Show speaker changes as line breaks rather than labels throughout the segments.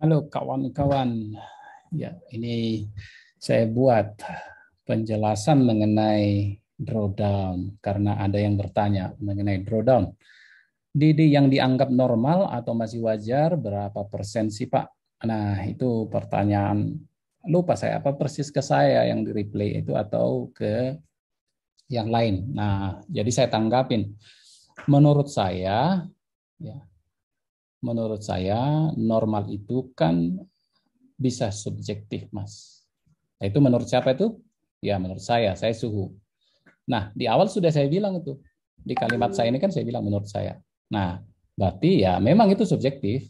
Halo kawan-kawan, ya ini saya buat penjelasan mengenai drawdown karena ada yang bertanya mengenai drawdown. DD yang dianggap normal atau masih wajar berapa persen sih Pak? Nah itu pertanyaan, lupa saya apa persis ke saya yang di replay itu atau ke yang lain. Nah jadi saya tanggapin. Menurut saya, ya, menurut saya normal itu kan bisa subjektif, Mas. Nah, itu menurut siapa itu? Ya, menurut saya suhu. Nah, di awal sudah saya bilang itu. Di kalimat saya ini kan saya bilang menurut saya. Nah, berarti ya memang itu subjektif.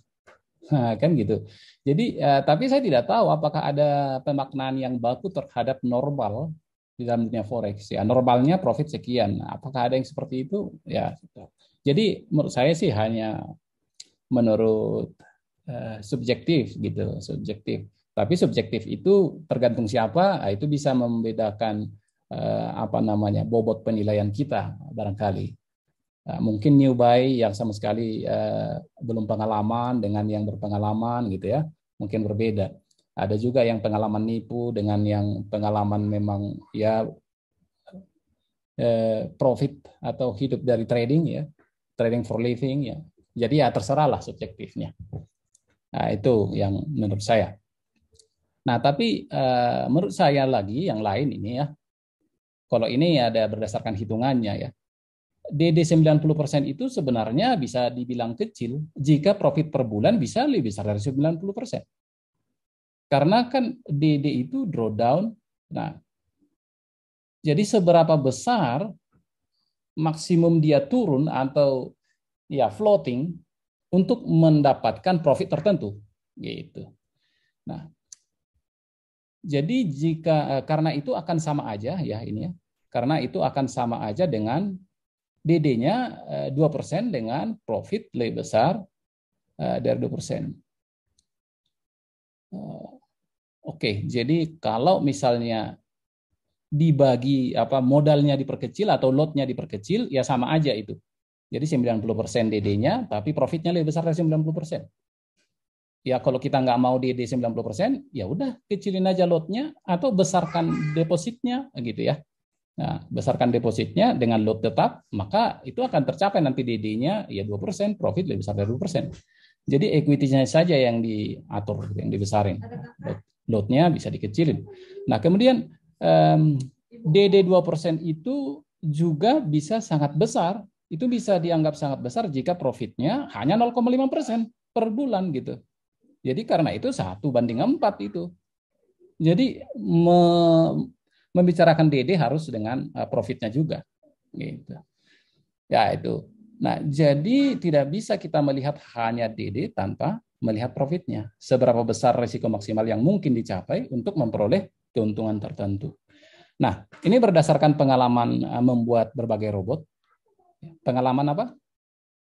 Nah, kan gitu. Jadi, tapi saya tidak tahu apakah ada pemaknaan yang baku terhadap normal di dalam dunia forex. Ya, normalnya profit sekian. Apakah ada yang seperti itu? Ya. Jadi, menurut saya sih hanya menurut subjektif gitu, subjektif. Tapi subjektif itu tergantung siapa, itu bisa membedakan apa namanya bobot penilaian kita barangkali. Mungkin new buy yang sama sekali belum pengalaman dengan yang berpengalaman gitu ya, mungkin berbeda. Ada juga yang pengalaman nipu dengan yang pengalaman memang ya profit atau hidup dari trading ya, trading for living ya. Jadi ya terserah lah subjektifnya. Nah, itu yang menurut saya. Nah, tapi menurut saya lagi yang lain ini ya, kalau ini ada berdasarkan hitungannya ya, DD 90% itu sebenarnya bisa dibilang kecil jika profit per bulan bisa lebih besar dari 90%. Karena kan DD itu drawdown. Nah, jadi seberapa besar maksimum dia turun atau ya floating untuk mendapatkan profit tertentu gitu. Nah, jadi jika karena itu akan sama aja ya ini ya. Karena itu akan sama aja dengan DD-nya 2% dengan profit lebih besar dari 2%. Oke, jadi kalau misalnya dibagi apa modalnya diperkecil atau lotnya diperkecil ya sama aja itu. Jadi 90% DD-nya tapi profitnya lebih besar dari 90%. Ya kalau kita nggak mau DD 90%, ya udah kecilin aja lotnya atau besarkan depositnya gitu ya. Nah, besarkan depositnya dengan lot tetap, maka itu akan tercapai nanti DD-nya ya 2%, profit lebih besar dari 2%. Jadi equity-nya saja yang diatur, yang dibesarin. Lot-nya bisa dikecilin. Nah, kemudian DD 2% itu juga bisa sangat besar. Itu bisa dianggap sangat besar jika profitnya hanya 0,5% per bulan gitu. Jadi karena itu 1:4 itu. Jadi membicarakan DD harus dengan profitnya juga. Gitu. Ya itu. Nah, jadi tidak bisa kita melihat hanya DD tanpa melihat profitnya. Seberapa besar risiko maksimal yang mungkin dicapai untuk memperoleh keuntungan tertentu. Nah, ini berdasarkan pengalaman membuat berbagai robot. Pengalaman apa?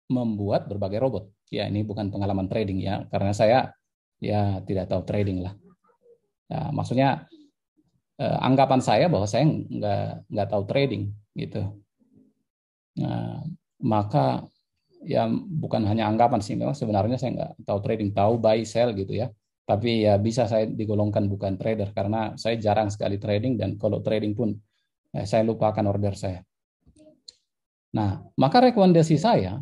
Membuat berbagai robot. Ya, ini bukan pengalaman trading ya, karena saya ya tidak tahu trading lah. Ya, maksudnya anggapan saya bahwa saya nggak tahu trading gitu. Nah, maka ya bukan hanya anggapan sih, memang sebenarnya saya nggak tahu trading, tahu buy sell gitu ya. Tapi ya bisa saya digolongkan bukan trader karena saya jarang sekali trading dan kalau trading pun saya lupakan order saya. Nah, maka rekomendasi saya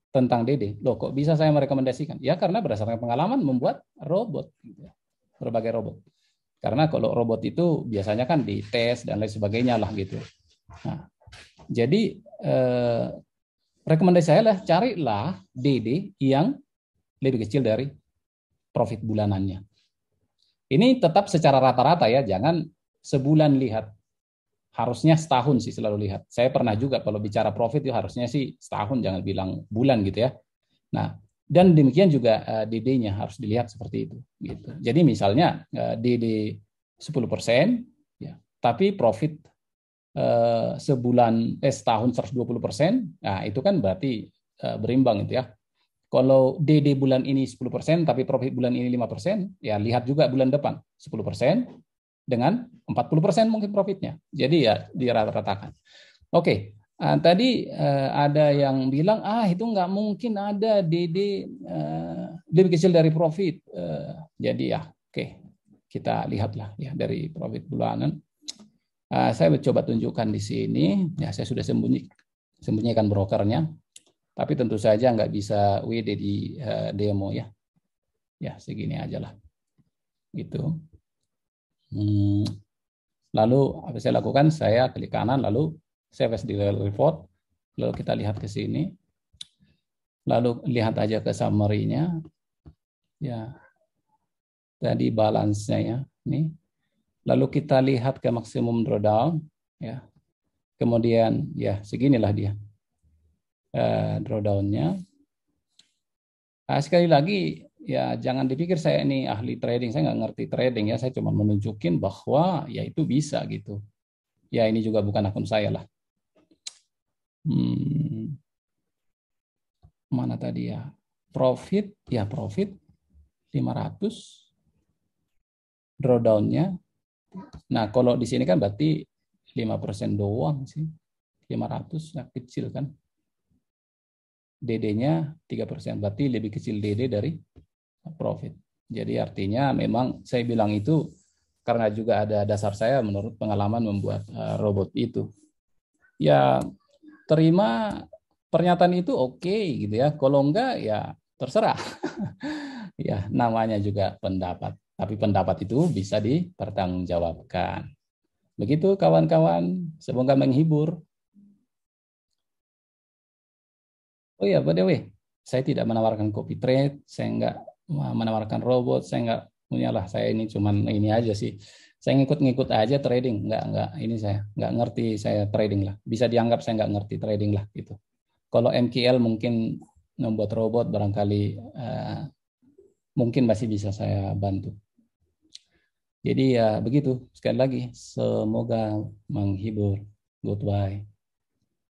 tentang DD, loh kok bisa saya merekomendasikan? Ya karena berdasarkan pengalaman membuat robot, gitu ya. Berbagai robot. Karena kalau robot itu biasanya kan dites dan lain sebagainya lah gitu. Nah, jadi rekomendasi saya lah carilah DD yang lebih kecil dari profit bulanannya. Ini tetap secara rata-rata ya, jangan sebulan lihat. Harusnya setahun sih selalu lihat. Saya pernah juga kalau bicara profit itu harusnya sih setahun, jangan bilang bulan gitu ya. Nah, dan demikian juga DD-nya harus dilihat seperti itu. Gitu. Jadi misalnya DD 10%, ya, tapi profit setahun 120%, nah itu kan berarti berimbang itu ya. Kalau DD bulan ini 10%, tapi profit bulan ini 5%, ya lihat juga bulan depan 10% dengan 40% mungkin profitnya. Jadi ya dirata-ratakan. Oke, tadi ada yang bilang itu nggak mungkin ada DD lebih kecil dari profit. Jadi ya, oke, kita lihatlah ya dari profit bulanan. Saya coba tunjukkan di sini. Ya, saya sudah sembunyikan brokernya, tapi tentu saja nggak bisa WD di demo ya. Ya, segini aja lah. Gitu. Lalu apa saya lakukan? Saya klik kanan, lalu save as delay report. Lalu kita lihat ke sini. Lalu lihat aja ke summary-nya. Ya, tadi balance-nya ya. Nih. Lalu kita lihat ke maksimum drawdown. Ya. Kemudian ya seginilah dia drawdown-nya. Sekali lagi ya jangan dipikir saya ini ahli trading, saya nggak ngerti trading ya, saya cuma menunjukin bahwa ya itu bisa gitu. Ya ini juga bukan akun saya lah. Mana tadi ya? Profit 500 drawdown-nya. Nah, kalau di sini kan berarti 5% doang sih. 500 nah kecil kan. DD-nya 3%, berarti lebih kecil DD dari profit. Jadi artinya memang saya bilang itu karena juga ada dasar saya menurut pengalaman membuat robot itu. Ya terima pernyataan itu oke gitu ya. Kalau enggak ya terserah. Ya namanya juga pendapat. Tapi pendapat itu bisa dipertanggungjawabkan. Begitu kawan-kawan, semoga menghibur. Oh ya, by the way, saya tidak menawarkan copy trade, saya nggak menawarkan robot, saya nggak punya lah. Saya ini cuman ini aja sih. Saya ngikut-ngikut aja trading, nggak ini saya nggak ngerti saya trading lah. Bisa dianggap saya nggak ngerti trading lah gitu. Kalau MKL mungkin membuat robot barangkali mungkin masih bisa saya bantu. Jadi ya begitu. Sekali lagi, semoga menghibur. Goodbye.